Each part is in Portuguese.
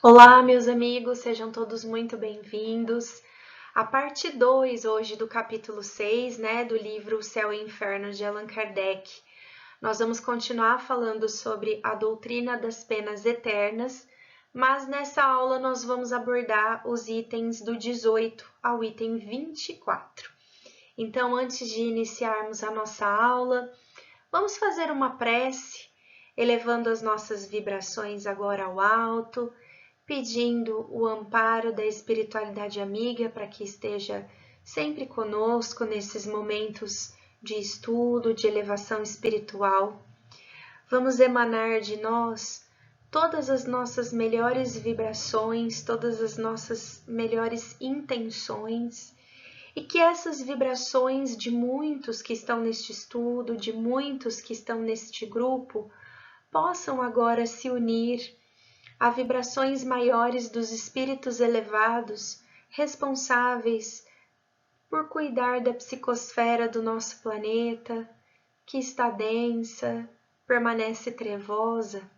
Olá, meus amigos, sejam todos muito bem-vindos. A parte 2 hoje do capítulo 6, do livro O Céu e o Inferno de Allan Kardec. Nós vamos continuar falando sobre a doutrina das penas eternas, mas nessa aula nós vamos abordar os itens do 18 ao item 24. Então, antes de iniciarmos a nossa aula, vamos fazer uma prece, elevando as nossas vibrações agora ao alto, pedindo o amparo da espiritualidade amiga para que esteja sempre conosco nesses momentos de estudo, de elevação espiritual. Vamos emanar de nós todas as nossas melhores vibrações, todas as nossas melhores intenções, e que essas vibrações de muitos que estão neste estudo, de muitos que estão neste grupo, possam agora se unir a vibrações maiores dos espíritos elevados, responsáveis por cuidar da psicosfera do nosso planeta, que está densa, permanece trevosa,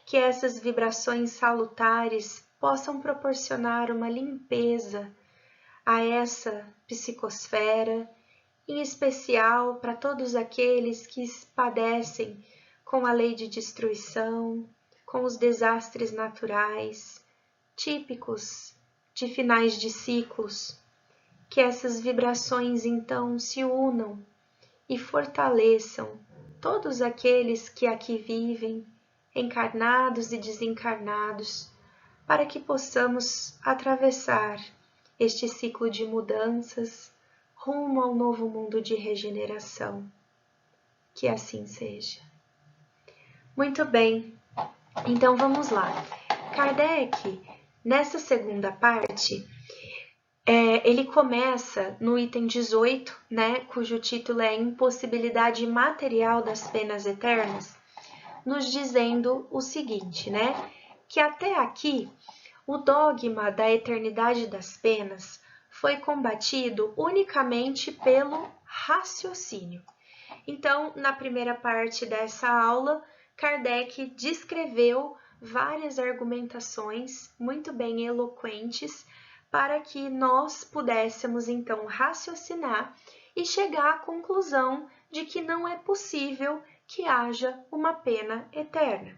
que essas vibrações salutares possam proporcionar uma limpeza a essa psicosfera, em especial para todos aqueles que padecem com a lei de destruição, com os desastres naturais, típicos de finais de ciclos, que essas vibrações então se unam e fortaleçam todos aqueles que aqui vivem, encarnados e desencarnados, para que possamos atravessar este ciclo de mudanças rumo ao novo mundo de regeneração. Que assim seja. Muito bem. Então vamos lá. Kardec, nessa segunda parte, ele começa no item 18, cujo título é Impossibilidade Material das Penas Eternas, nos dizendo o seguinte, que até aqui o dogma da eternidade das penas foi combatido unicamente pelo raciocínio. Então, na primeira parte dessa aula, Kardec descreveu várias argumentações muito bem eloquentes para que nós pudéssemos então raciocinar e chegar à conclusão de que não é possível que haja uma pena eterna.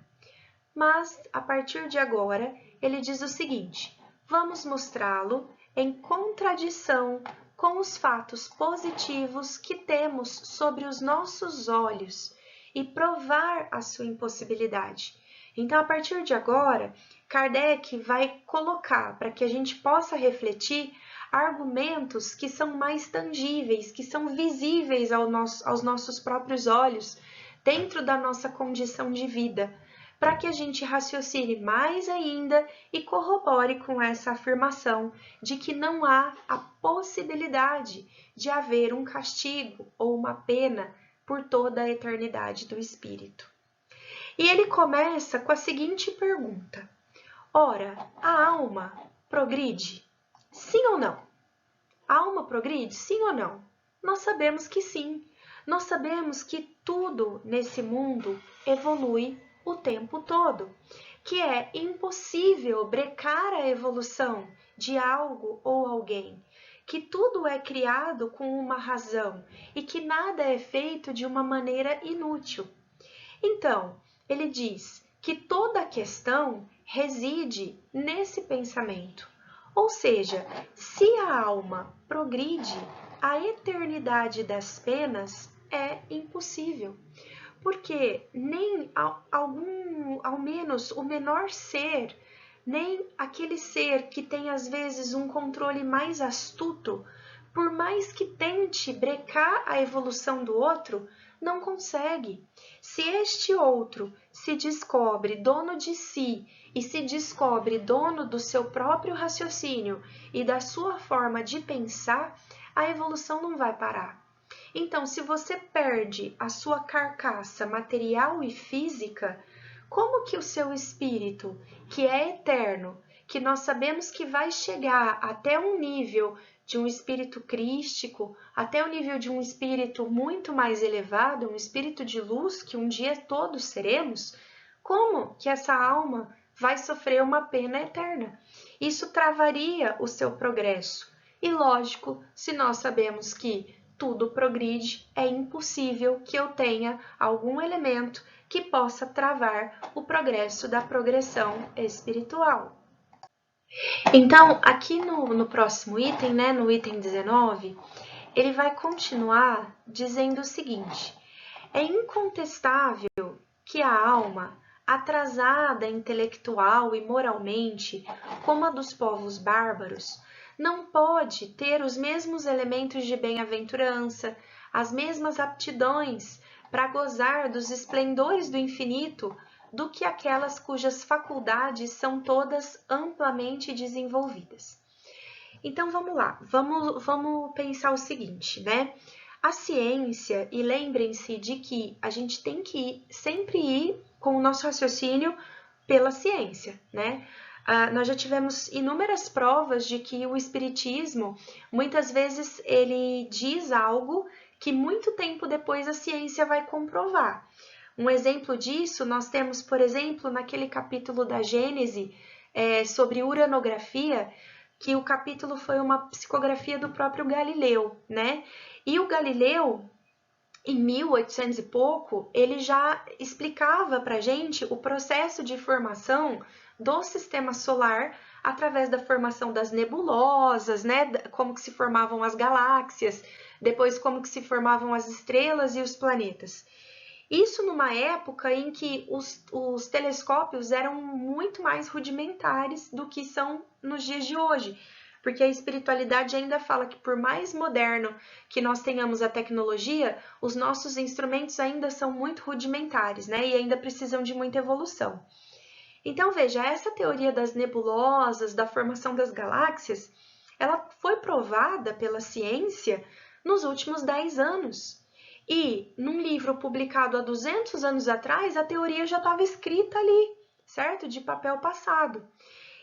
Mas, a partir de agora, ele diz o seguinte: vamos mostrá-lo em contradição com os fatos positivos que temos sobre os nossos olhos e provar a sua impossibilidade. Então, a partir de agora, Kardec vai colocar, para que a gente possa refletir, argumentos que são mais tangíveis, que são visíveis aos nossos próprios olhos, dentro da nossa condição de vida, para que a gente raciocine mais ainda e corrobore com essa afirmação de que não há a possibilidade de haver um castigo ou uma pena por toda a eternidade do espírito. E ele começa com a seguinte pergunta: ora, a alma progride? Sim ou não? A alma progride? Sim ou não? Nós sabemos que sim. Nós sabemos que tudo nesse mundo evolui o tempo todo, que é impossível brecar a evolução de algo ou alguém, que tudo é criado com uma razão e que nada é feito de uma maneira inútil. Então, ele diz que toda a questão reside nesse pensamento. Ou seja, se a alma progride, a eternidade das penas é impossível, porque nem ao menos o menor ser, nem aquele ser que tem às vezes um controle mais astuto, por mais que tente brecar a evolução do outro, não consegue. Se este outro se descobre dono de si e se descobre dono do seu próprio raciocínio e da sua forma de pensar, a evolução não vai parar. Então, se você perde a sua carcaça material e física, como que o seu espírito, que é eterno, que nós sabemos que vai chegar até um nível de um espírito crístico, até o nível de um espírito muito mais elevado, um espírito de luz que um dia todos seremos, como que essa alma vai sofrer uma pena eterna. Isso travaria o seu progresso. E lógico, se nós sabemos que tudo progride, é impossível que eu tenha algum elemento que possa travar o progresso da progressão espiritual. Então, aqui no próximo item, né, no item 19, ele vai continuar dizendo o seguinte: é incontestável que a alma, atrasada intelectual e moralmente, como a dos povos bárbaros, não pode ter os mesmos elementos de bem-aventurança, as mesmas aptidões para gozar dos esplendores do infinito do que aquelas cujas faculdades são todas amplamente desenvolvidas. Então vamos lá, vamos pensar o seguinte, né? A ciência, e lembrem-se de que a gente tem que sempre ir com o nosso raciocínio pela ciência, né? Nós já tivemos inúmeras provas de que o espiritismo, muitas vezes, ele diz algo que muito tempo depois a ciência vai comprovar. Um exemplo disso, nós temos, por exemplo, naquele capítulo da Gênese, sobre uranografia, que o capítulo foi uma psicografia do próprio Galileu, né? E o Galileu, em 1800 e pouco, ele já explicava para a gente o processo de formação do sistema solar através da formação das nebulosas, né? Como que se formavam as galáxias, depois como que se formavam as estrelas e os planetas. Isso numa época em que os telescópios eram muito mais rudimentares do que são nos dias de hoje, porque a espiritualidade ainda fala que por mais moderno que nós tenhamos a tecnologia, os nossos instrumentos ainda são muito rudimentares, né? E ainda precisam de muita evolução. Então veja, essa teoria das nebulosas, da formação das galáxias, ela foi provada pela ciência nos últimos 10 anos. E num livro publicado há 200 anos atrás, a teoria já estava escrita ali, certo? De papel passado.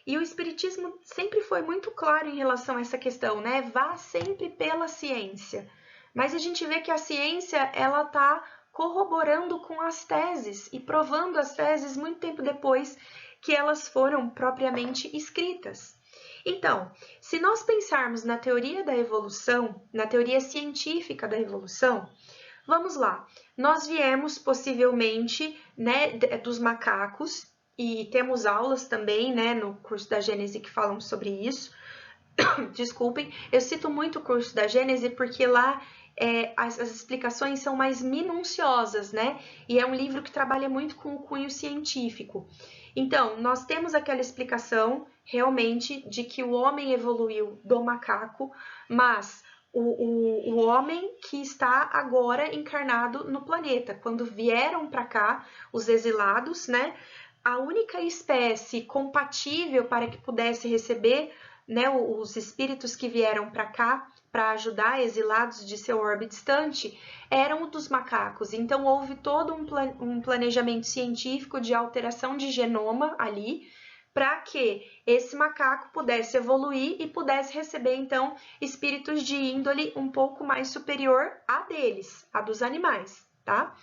E o espiritismo sempre foi muito claro em relação a essa questão, né? Vá sempre pela ciência. Mas a gente vê que a ciência, ela está corroborando com as teses e provando as teses muito tempo depois que elas foram propriamente escritas. Então, se nós pensarmos na teoria da evolução, na teoria científica da evolução, vamos lá, nós viemos possivelmente, né, dos macacos, e temos aulas também, né, no curso da Gênese que falam sobre isso. Desculpem, eu cito muito o curso da Gênese porque lá as explicações são mais minuciosas, né? E é um livro que trabalha muito com o cunho científico. Então, nós temos aquela explicação realmente de que o homem evoluiu do macaco, mas o homem que está agora encarnado no planeta. Quando vieram para cá os exilados, né? A única espécie compatível para que pudesse receber, né, os espíritos que vieram para cá para ajudar exilados de seu orbe distante eram os dos macacos. Então houve todo um planejamento científico de alteração de genoma ali, para que esse macaco pudesse evoluir e pudesse receber, então, espíritos de índole um pouco mais superior à deles, a dos animais, tá?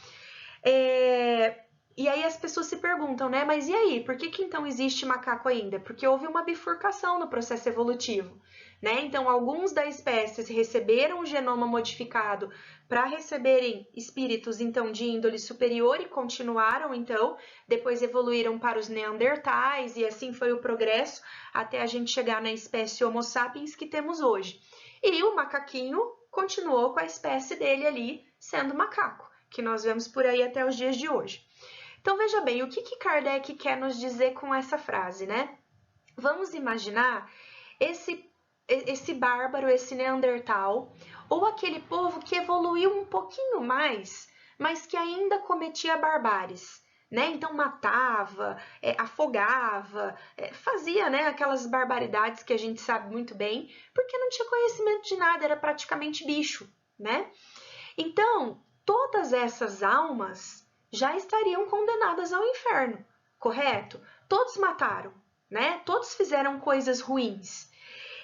E aí as pessoas se perguntam, né? Mas e aí? Por que então existe macaco ainda? Porque houve uma bifurcação no processo evolutivo, né? Então, alguns da espécie receberam o genoma modificado para receberem espíritos, então, de índole superior e continuaram, então, depois evoluíram para os neandertais e assim foi o progresso até a gente chegar na espécie Homo sapiens que temos hoje. E o macaquinho continuou com a espécie dele ali, sendo macaco, que nós vemos por aí até os dias de hoje. Então, veja bem, o que Kardec quer nos dizer com essa frase, né? Vamos imaginar esse bárbaro, esse neandertal, ou aquele povo que evoluiu um pouquinho mais, mas que ainda cometia barbáries, né? Então matava, afogava, fazia, né, aquelas barbaridades que a gente sabe muito bem, porque não tinha conhecimento de nada, era praticamente bicho, né? Então, todas essas almas já estariam condenadas ao inferno, correto? Todos mataram, né? Todos fizeram coisas ruins.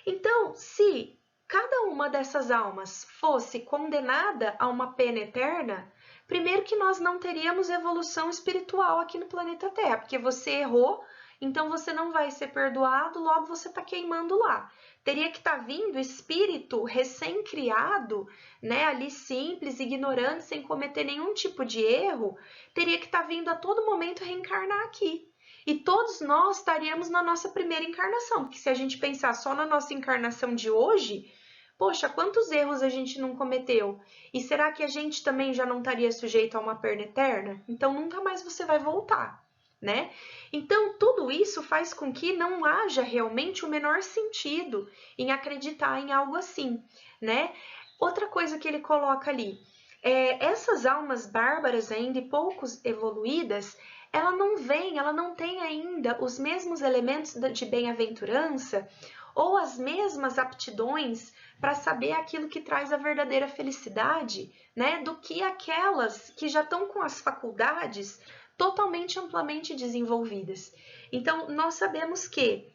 Então, se cada uma dessas almas fosse condenada a uma pena eterna, primeiro que nós não teríamos evolução espiritual aqui no planeta Terra, porque você errou então você não vai ser perdoado, logo você está queimando lá. Teria que estar vindo espírito recém-criado, né, ali simples, ignorante, sem cometer nenhum tipo de erro, teria que estar vindo a todo momento reencarnar aqui. E todos nós estaríamos na nossa primeira encarnação, porque se a gente pensar só na nossa encarnação de hoje, poxa, quantos erros a gente não cometeu? E será que a gente também já não estaria sujeito a uma perda eterna? Então nunca mais você vai voltar, né? Então tudo isso faz com que não haja realmente o menor sentido em acreditar em algo assim, né? Outra coisa que ele coloca ali, essas almas bárbaras ainda e poucos evoluídas, ela não tem ainda os mesmos elementos de bem-aventurança ou as mesmas aptidões para saber aquilo que traz a verdadeira felicidade, né, do que aquelas que já estão com as faculdades totalmente amplamente desenvolvidas. Então, nós sabemos que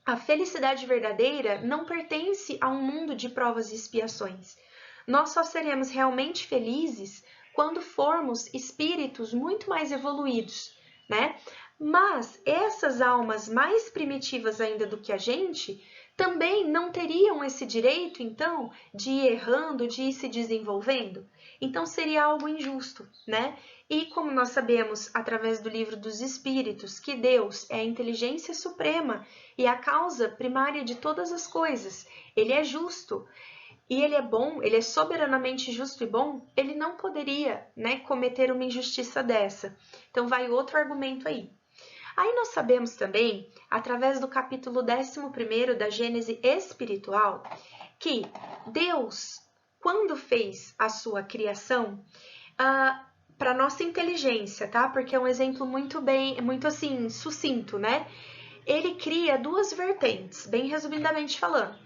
a felicidade verdadeira não pertence a um mundo de provas e expiações. Nós só seremos realmente felizes quando formos espíritos muito mais evoluídos, né? Mas essas almas mais primitivas ainda do que a gente também não teriam esse direito, então, de ir errando, de ir se desenvolvendo? Então seria algo injusto, né? E como nós sabemos, através do livro dos Espíritos, que Deus é a inteligência suprema e a causa primária de todas as coisas, Ele é justo e Ele é bom, Ele é soberanamente justo e bom, Ele não poderia, né, cometer uma injustiça dessa. Então vai outro argumento aí. Aí nós sabemos também, através do capítulo 11º da Gênese espiritual, que Deus, quando fez a sua criação, para nossa inteligência, tá? Porque é um exemplo muito assim, sucinto, né? Ele cria duas vertentes, bem resumidamente falando.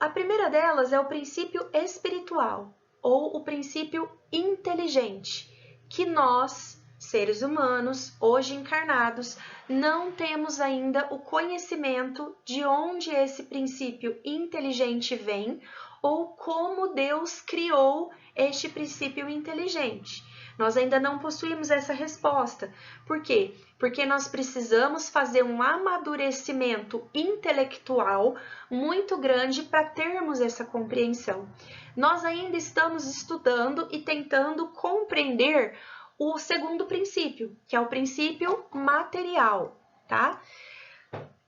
A primeira delas é o princípio espiritual, ou o princípio inteligente, que nós, seres humanos, hoje encarnados, não temos ainda o conhecimento de onde esse princípio inteligente vem ou como Deus criou este princípio inteligente. Nós ainda não possuímos essa resposta. Por quê? Porque nós precisamos fazer um amadurecimento intelectual muito grande para termos essa compreensão. Nós ainda estamos estudando e tentando compreender o segundo princípio, que é o princípio material, tá?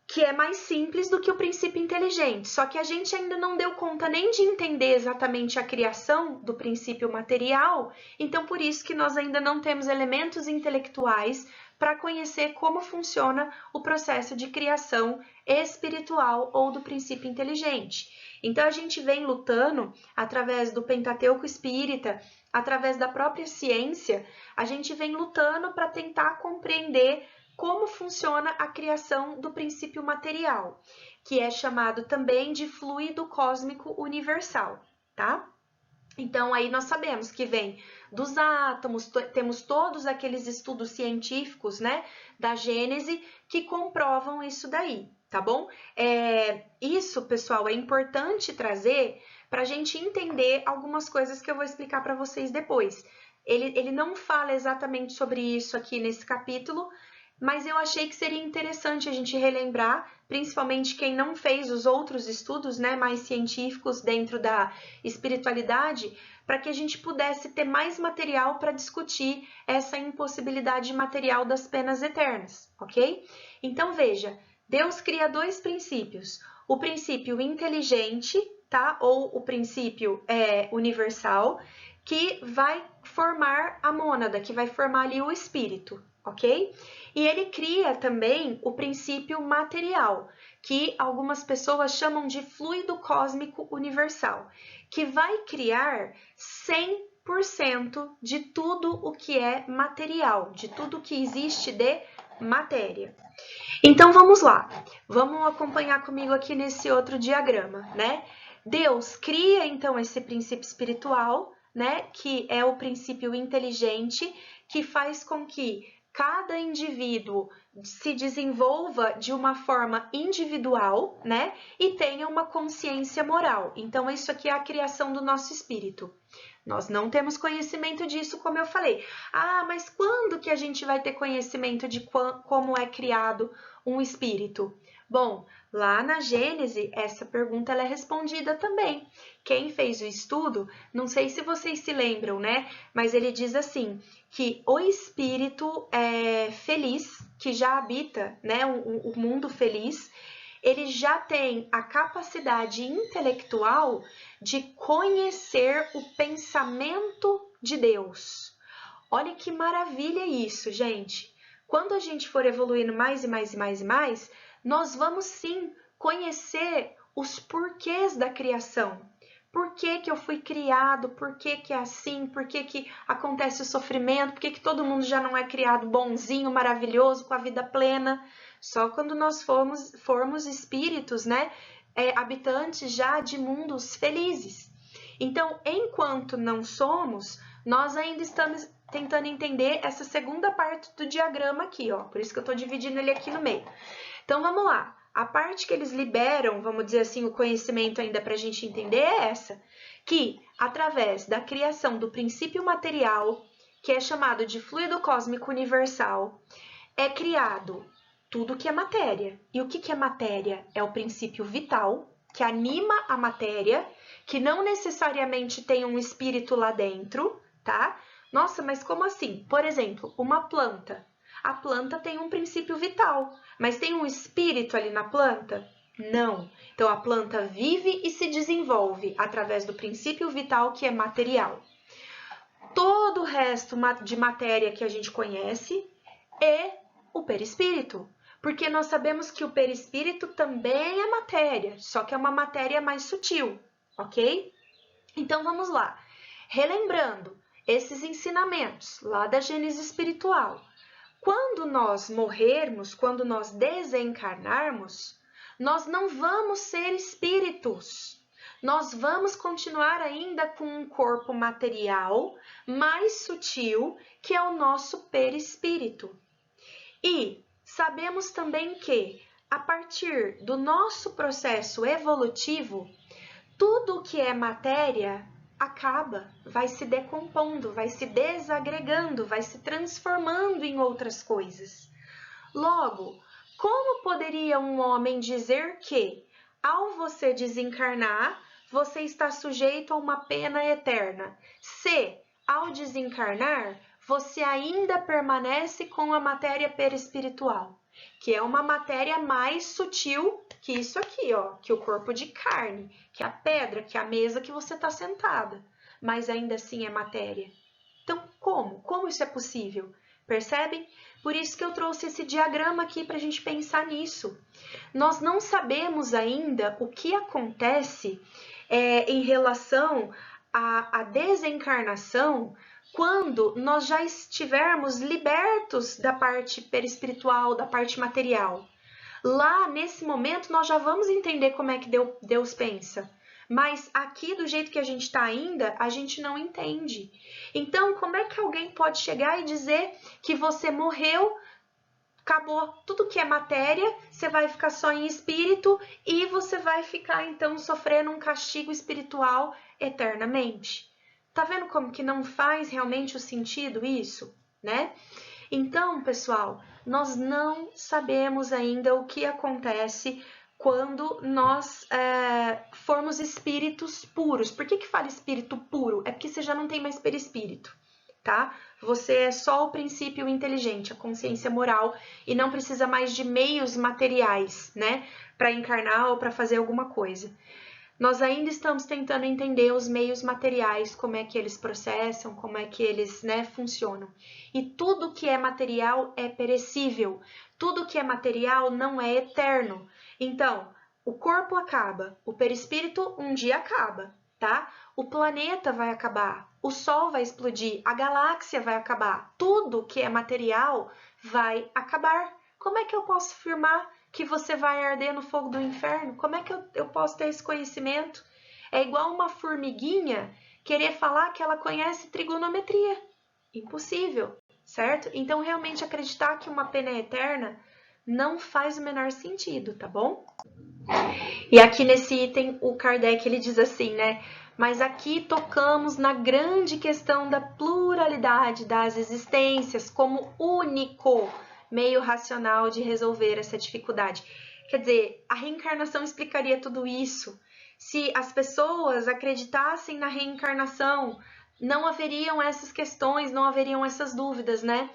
Que é mais simples do que o princípio inteligente, só que a gente ainda não deu conta nem de entender exatamente a criação do princípio material, então por isso que nós ainda não temos elementos intelectuais para conhecer como funciona o processo de criação espiritual ou do princípio inteligente. Então a gente vem lutando através do Pentateuco Espírita, através da própria ciência, a gente vem lutando para tentar compreender como funciona a criação do princípio material, que é chamado também de fluido cósmico universal, tá? Então, aí nós sabemos que vem dos átomos, temos todos aqueles estudos científicos, né, da Gênese, que comprovam isso daí, tá bom? Isso, pessoal, é importante trazer para a gente entender algumas coisas que eu vou explicar para vocês depois. Ele não fala exatamente sobre isso aqui nesse capítulo, mas eu achei que seria interessante a gente relembrar, principalmente quem não fez os outros estudos, né, mais científicos dentro da espiritualidade, para que a gente pudesse ter mais material para discutir essa impossibilidade material das penas eternas, ok? Então veja, Deus cria dois princípios, o princípio inteligente, tá? Ou o princípio universal, que vai formar a mônada, que vai formar ali o espírito, ok? E ele cria também o princípio material, que algumas pessoas chamam de fluido cósmico universal, que vai criar 100% de tudo o que é material, de tudo que existe de matéria. Então vamos lá, vamos acompanhar comigo aqui nesse outro diagrama, né? Deus cria então esse princípio espiritual, né, que é o princípio inteligente, que faz com que cada indivíduo se desenvolva de uma forma individual, né, e tenha uma consciência moral. Então, isso aqui é a criação do nosso espírito. Nós não temos conhecimento disso, como eu falei. Ah, mas quando que a gente vai ter conhecimento de como é criado um espírito? Bom, lá na Gênese, essa pergunta ela é respondida também. Quem fez o estudo, não sei se vocês se lembram, né? Mas ele diz assim, que o espírito feliz, que já habita, né, o mundo feliz, ele já tem a capacidade intelectual de conhecer o pensamento de Deus. Olha que maravilha isso, gente. Quando a gente for evoluindo mais e mais e mais e mais, nós vamos sim conhecer os porquês da criação. Por que que eu fui criado? Por que que é assim? Por que que acontece o sofrimento? Por que que todo mundo já não é criado bonzinho, maravilhoso, com a vida plena? Só quando nós formos espíritos, né? Habitantes já de mundos felizes. Então, enquanto não somos, nós ainda estamos tentando entender essa segunda parte do diagrama aqui, ó. Por isso que eu estou dividindo ele aqui no meio. Então, vamos lá. A parte que eles liberam, vamos dizer assim, o conhecimento ainda para a gente entender é essa. Que, através da criação do princípio material, que é chamado de fluido cósmico universal, é criado tudo que é matéria. E o que é matéria? É o princípio vital, que anima a matéria, que não necessariamente tem um espírito lá dentro, tá? Nossa, mas como assim? Por exemplo, uma planta. A planta tem um princípio vital, mas tem um espírito ali na planta? Não. Então, a planta vive e se desenvolve através do princípio vital que é material. Todo o resto de matéria que a gente conhece é o perispírito, porque nós sabemos que o perispírito também é matéria, só que é uma matéria mais sutil, ok? Então, vamos lá. Relembrando esses ensinamentos lá da Gênese espiritual. Quando nós morrermos, quando nós desencarnarmos, nós não vamos ser espíritos. Nós vamos continuar ainda com um corpo material mais sutil, que é o nosso perispírito. E sabemos também que, a partir do nosso processo evolutivo, tudo que é matéria acaba, vai se decompondo, vai se desagregando, vai se transformando em outras coisas. Logo, como poderia um homem dizer que, ao você desencarnar, você está sujeito a uma pena eterna, se, ao desencarnar, você ainda permanece com a matéria perispiritual, que é uma matéria mais sutil que isso aqui, ó, que o corpo de carne, que a pedra, que a mesa que você está sentada, mas ainda assim é matéria. Então, como? Como isso é possível? Percebem? Por isso que eu trouxe esse diagrama aqui para a gente pensar nisso. Nós não sabemos ainda o que acontece em relação à desencarnação quando nós já estivermos libertos da parte perispiritual, da parte material. Lá, nesse momento, nós já vamos entender como é que Deus pensa. Mas aqui, do jeito que a gente está ainda, a gente não entende. Então, como é que alguém pode chegar e dizer que você morreu, acabou tudo que é matéria, você vai ficar só em espírito e você vai ficar, então, sofrendo um castigo espiritual eternamente? Tá vendo como que não faz realmente o sentido isso, né? Então, pessoal, nós não sabemos ainda o que acontece quando nós formos espíritos puros. Por que fala espírito puro? É porque você já não tem mais perispírito, tá? Você é só o princípio inteligente, a consciência moral, e não precisa mais de meios materiais, né? Para encarnar ou para fazer alguma coisa. Nós ainda estamos tentando entender os meios materiais, como é que eles processam, como é que eles, né, funcionam. E tudo que é material é perecível, tudo que é material não é eterno. Então, o corpo acaba, o perispírito um dia acaba, tá? O planeta vai acabar, o Sol vai explodir, a galáxia vai acabar, tudo que é material vai acabar. Como é que eu posso afirmar que você vai arder no fogo do inferno? Como é que eu posso ter esse conhecimento? É igual uma formiguinha querer falar que ela conhece trigonometria. Impossível, certo? Então, realmente acreditar que uma pena é eterna não faz o menor sentido, tá bom? E aqui nesse item, o Kardec ele diz assim, né? Mas aqui tocamos na grande questão da pluralidade das existências como único meio racional de resolver essa dificuldade. Quer dizer, a reencarnação explicaria tudo isso. Se as pessoas acreditassem na reencarnação, não haveriam essas questões, não haveriam essas dúvidas, né?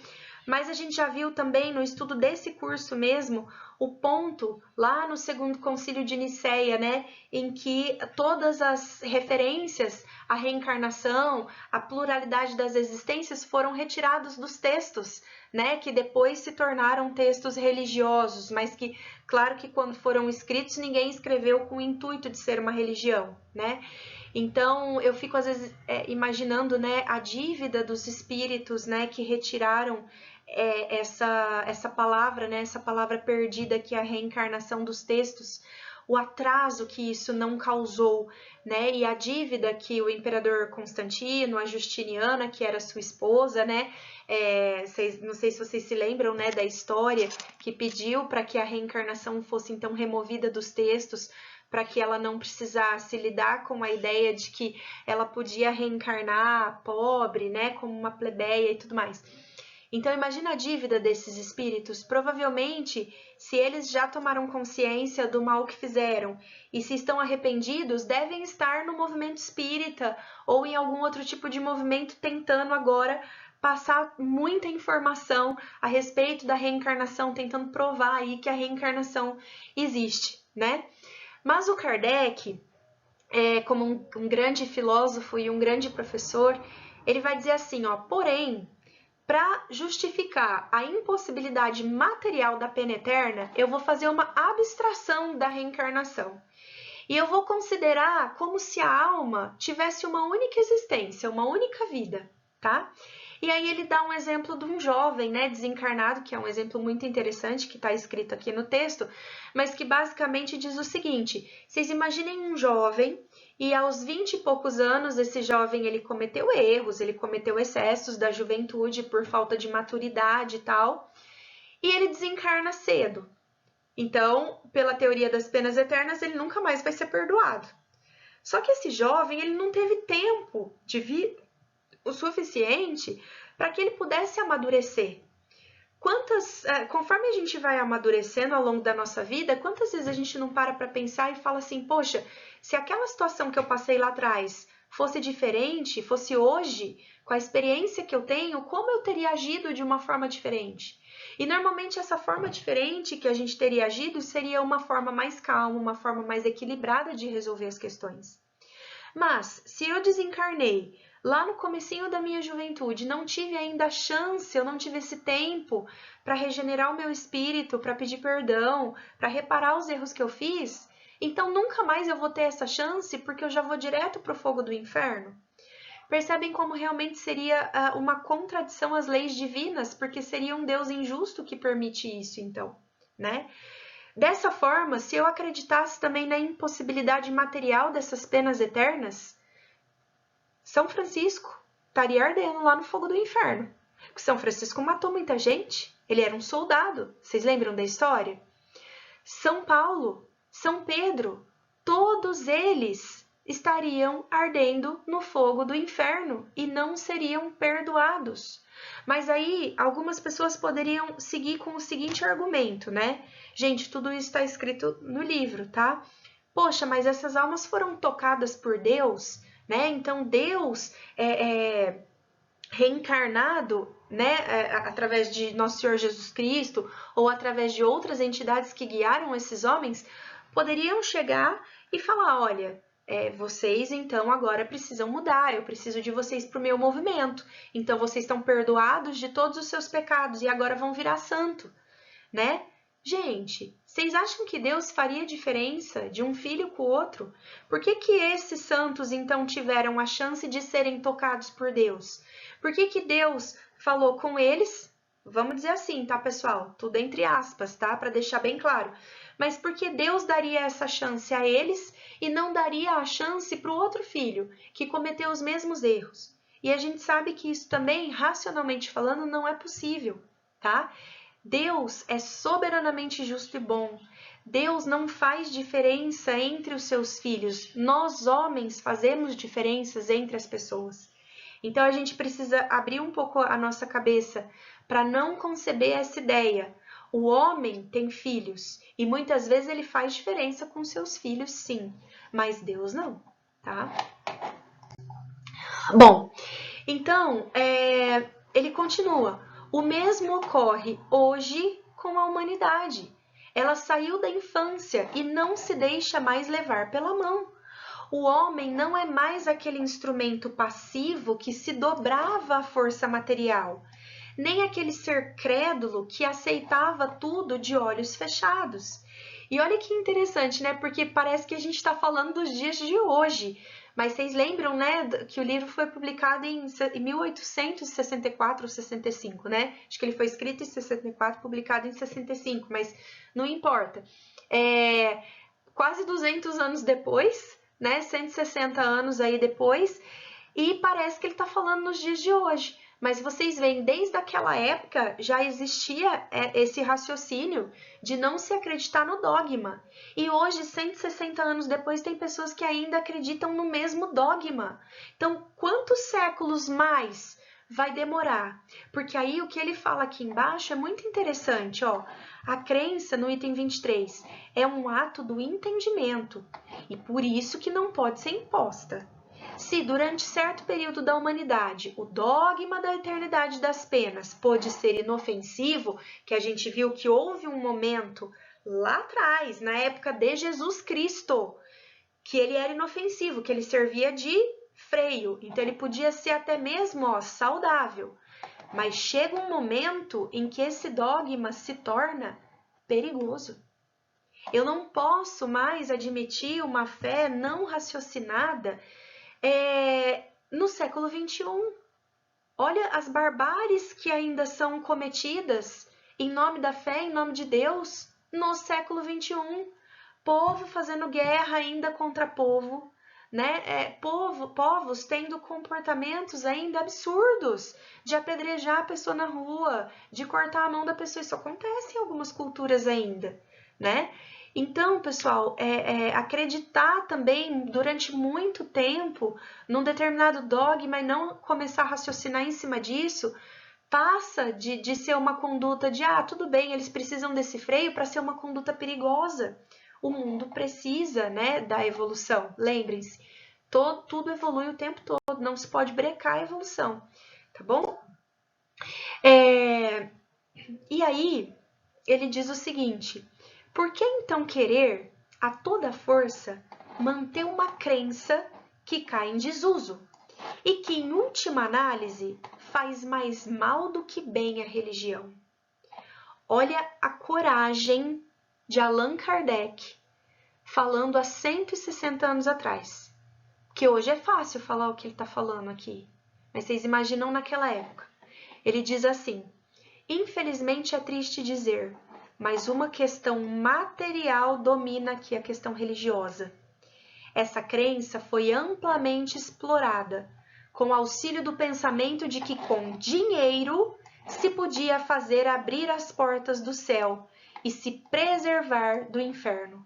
Mas a gente já viu também no estudo desse curso mesmo o ponto lá no Segundo Concílio de Nicéia, né, em que todas as referências à reencarnação, à pluralidade das existências foram retirados dos textos, né, que depois se tornaram textos religiosos, mas que, claro que quando foram escritos, ninguém escreveu com o intuito de ser uma religião, né? Então, eu fico às vezes imaginando, né, a dívida dos espíritos, né, que retiraram essa palavra, né, essa palavra perdida que é a reencarnação dos textos, o atraso que isso não causou, né, e a dívida que o imperador Constantino, a Justiniana, que era sua esposa, né, não sei se vocês se lembram, né, da história, que pediu para que a reencarnação fosse então removida dos textos, para que ela não precisasse lidar com a ideia de que ela podia reencarnar pobre, né, como uma plebeia e tudo mais. Então imagina a dívida desses espíritos. Provavelmente, se eles já tomaram consciência do mal que fizeram e se estão arrependidos, devem estar no movimento espírita ou em algum outro tipo de movimento tentando agora passar muita informação a respeito da reencarnação, tentando provar aí que a reencarnação existe, né? Mas o Kardec, como um grande filósofo e um grande professor, ele vai dizer assim, ó, porém, para justificar a impossibilidade material da pena eterna, eu vou fazer uma abstração da reencarnação. E eu vou considerar como se a alma tivesse uma única existência, uma única vida, tá? E aí ele dá um exemplo de um jovem, né, desencarnado, que é um exemplo muito interessante que está escrito aqui no texto, mas que basicamente diz o seguinte: vocês imaginem um jovem e aos 20 e poucos anos esse jovem ele cometeu erros, ele cometeu excessos da juventude por falta de maturidade e tal, e ele desencarna cedo. Então, pela teoria das penas eternas, ele nunca mais vai ser perdoado. Só que esse jovem ele não teve tempo de vida o suficiente para que ele pudesse amadurecer. Conforme a gente vai amadurecendo ao longo da nossa vida, quantas vezes a gente não para pensar e fala assim, poxa, se aquela situação que eu passei lá atrás fosse diferente, fosse hoje, com a experiência que eu tenho, como eu teria agido de uma forma diferente? E normalmente essa forma diferente que a gente teria agido seria uma forma mais calma, uma forma mais equilibrada de resolver as questões. Mas, se eu desencarnei lá no comecinho da minha juventude, não tive ainda a chance, eu não tive esse tempo para regenerar o meu espírito, para pedir perdão, para reparar os erros que eu fiz, então nunca mais eu vou ter essa chance porque eu já vou direto para o fogo do inferno? Percebem como realmente seria uma contradição às leis divinas, porque seria um Deus injusto que permite isso, então, né? Dessa forma, se eu acreditasse também na impossibilidade material dessas penas eternas, São Francisco estaria ardendo lá no fogo do inferno. Porque São Francisco matou muita gente, ele era um soldado, vocês lembram da história? São Paulo, São Pedro, todos eles estariam ardendo no fogo do inferno e não seriam perdoados. Mas aí algumas pessoas poderiam seguir com o seguinte argumento, né? Gente, tudo isso está escrito no livro, tá? Poxa, mas essas almas foram tocadas por Deus, né? Então Deus reencarnado, né, através de Nosso Senhor Jesus Cristo ou através de outras entidades que guiaram esses homens, poderiam chegar e falar, olha, vocês então agora precisam mudar, eu preciso de vocês para o meu movimento, então vocês estão perdoados de todos os seus pecados e agora vão virar santo, né? Gente, vocês acham que Deus faria diferença de um filho com o outro? Por que que esses santos então tiveram a chance de serem tocados por Deus? Por que que Deus falou com eles? Vamos dizer assim, tá, pessoal? Tudo entre aspas, tá? Para deixar bem claro. Mas por que Deus daria essa chance a eles e não daria a chance para o outro filho que cometeu os mesmos erros? E a gente sabe que isso também, racionalmente falando, não é possível, tá? Deus é soberanamente justo e bom. Deus não faz diferença entre os seus filhos. Nós, homens, fazemos diferenças entre as pessoas. Então, a gente precisa abrir um pouco a nossa cabeça para não conceber essa ideia. O homem tem filhos e muitas vezes ele faz diferença com seus filhos, sim, mas Deus não, tá? Bom, então, ele continua. O mesmo ocorre hoje com a humanidade. Ela saiu da infância e não se deixa mais levar pela mão. O homem não é mais aquele instrumento passivo que se dobrava à força material, nem aquele ser crédulo que aceitava tudo de olhos fechados. E olha que interessante, né? Porque parece que a gente está falando dos dias de hoje. Mas vocês lembram, né, que o livro foi publicado em 1864 ou 65, né? Acho que ele foi escrito em 64, publicado em 65, mas não importa. Quase 200 anos depois, né? 160 anos aí depois, e parece que ele está falando nos dias de hoje. Mas vocês veem, desde aquela época já existia esse raciocínio de não se acreditar no dogma. E hoje, 160 anos depois, tem pessoas que ainda acreditam no mesmo dogma. Então, quantos séculos mais vai demorar? Porque aí o que ele fala aqui embaixo é muito interessante, ó. A crença, no item 23, é um ato do entendimento e por isso que não pode ser imposta. Se durante certo período da humanidade o dogma da eternidade das penas pôde ser inofensivo, que a gente viu que houve um momento lá atrás, na época de Jesus Cristo, que ele era inofensivo, que ele servia de freio, então ele podia ser até mesmo saudável. Mas chega um momento em que esse dogma se torna perigoso. Eu não posso mais admitir uma fé não raciocinada no século XXI. Olha as barbáries que ainda são cometidas em nome da fé, em nome de Deus, no século XXI. Povo fazendo guerra ainda contra povo, né? Povos tendo comportamentos ainda absurdos de apedrejar a pessoa na rua, de cortar a mão da pessoa. Isso acontece em algumas culturas ainda, né? Então, pessoal, acreditar também durante muito tempo num determinado dogma e não começar a raciocinar em cima disso, passa de ser uma conduta de, tudo bem, eles precisam desse freio para ser uma conduta perigosa. O mundo precisa, né, da evolução. Lembrem-se, tudo evolui o tempo todo, não se pode brecar a evolução, tá bom? E aí, ele diz o seguinte: por que então querer, a toda força, manter uma crença que cai em desuso e que, em última análise, faz mais mal do que bem à religião? Olha a coragem de Allan Kardec falando há 160 anos atrás. Que hoje é fácil falar o que ele está falando aqui, mas vocês imaginam naquela época. Ele diz assim: infelizmente é triste dizer, mas uma questão material domina aqui a questão religiosa. Essa crença foi amplamente explorada, com auxílio do pensamento de que com dinheiro se podia fazer abrir as portas do céu e se preservar do inferno.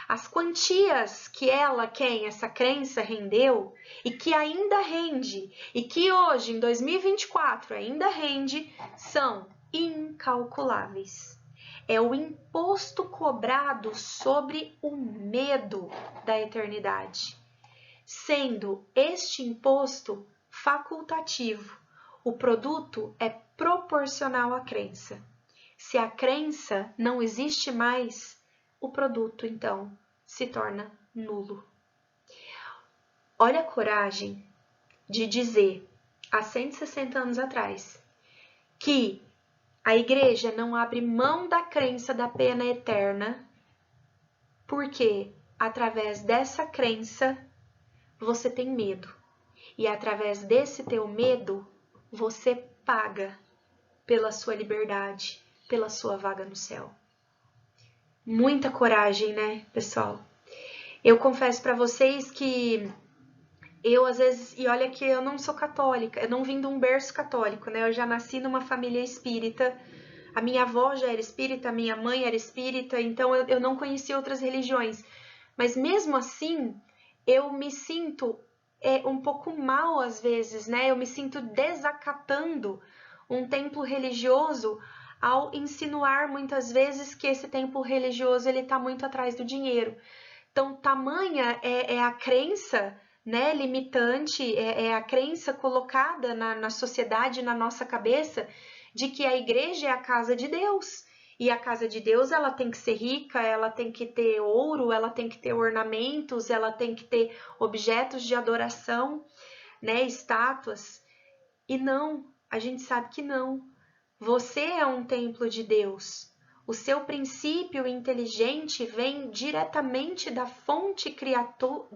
As quantias que essa crença rendeu e que ainda rende, e que hoje, em 2024, ainda rende, são incalculáveis. É o imposto cobrado sobre o medo da eternidade, sendo este imposto facultativo. O produto é proporcional à crença. Se a crença não existe mais, o produto, então, se torna nulo. Olha a coragem de dizer, há 160 anos atrás, que a igreja não abre mão da crença da pena eterna, porque através dessa crença você tem medo. E através desse teu medo, você paga pela sua liberdade, pela sua vaga no céu. Muita coragem, né, pessoal? Eu confesso para vocês que eu, às vezes, e olha que eu não sou católica, eu não vim de um berço católico, né? Eu já nasci numa família espírita A minha avó já era espírita, a minha mãe era espírita, então eu não conhecia outras religiões. Mas mesmo assim, eu me sinto um pouco mal às vezes, né? Eu me sinto desacatando um templo religioso ao insinuar muitas vezes que esse templo religioso ele está muito atrás do dinheiro. Então, tamanha é a crença, né, limitante, é a crença colocada na sociedade, na nossa cabeça, de que a igreja é a casa de Deus. E a casa de Deus, ela tem que ser rica, ela tem que ter ouro, ela tem que ter ornamentos, ela tem que ter objetos de adoração, né, estátuas. E não, a gente sabe que não. Você é um templo de Deus. O seu princípio inteligente vem diretamente da fonte criadora,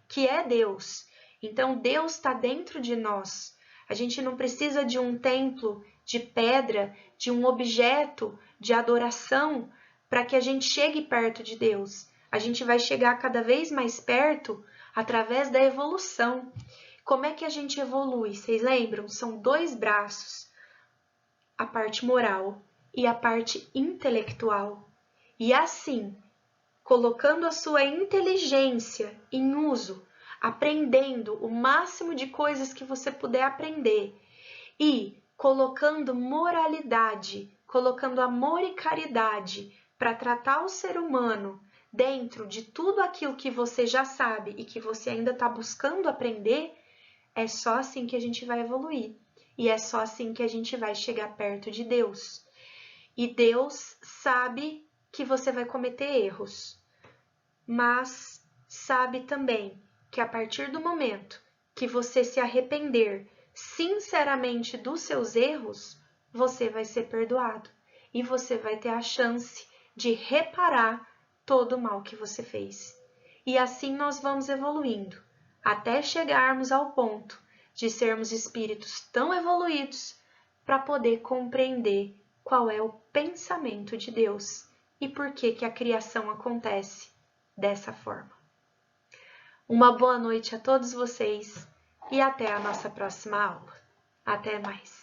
que é Deus. Então, Deus está dentro de nós. A gente não precisa de um templo de pedra, de um objeto de adoração para que a gente chegue perto de Deus. A gente vai chegar cada vez mais perto através da evolução. Como é que a gente evolui? Vocês lembram? São dois braços, a parte moral e a parte intelectual. E assim, colocando a sua inteligência em uso, aprendendo o máximo de coisas que você puder aprender e colocando moralidade, colocando amor e caridade para tratar o ser humano dentro de tudo aquilo que você já sabe e que você ainda está buscando aprender, é só assim que a gente vai evoluir. E é só assim que a gente vai chegar perto de Deus. E Deus sabe que você vai cometer erros, mas sabe também que a partir do momento que você se arrepender sinceramente dos seus erros, você vai ser perdoado e você vai ter a chance de reparar todo o mal que você fez. E assim nós vamos evoluindo, até chegarmos ao ponto de sermos espíritos tão evoluídos para poder compreender qual é o pensamento de Deus e por que a criação acontece dessa forma. Uma boa noite a todos vocês e até a nossa próxima aula. Até mais!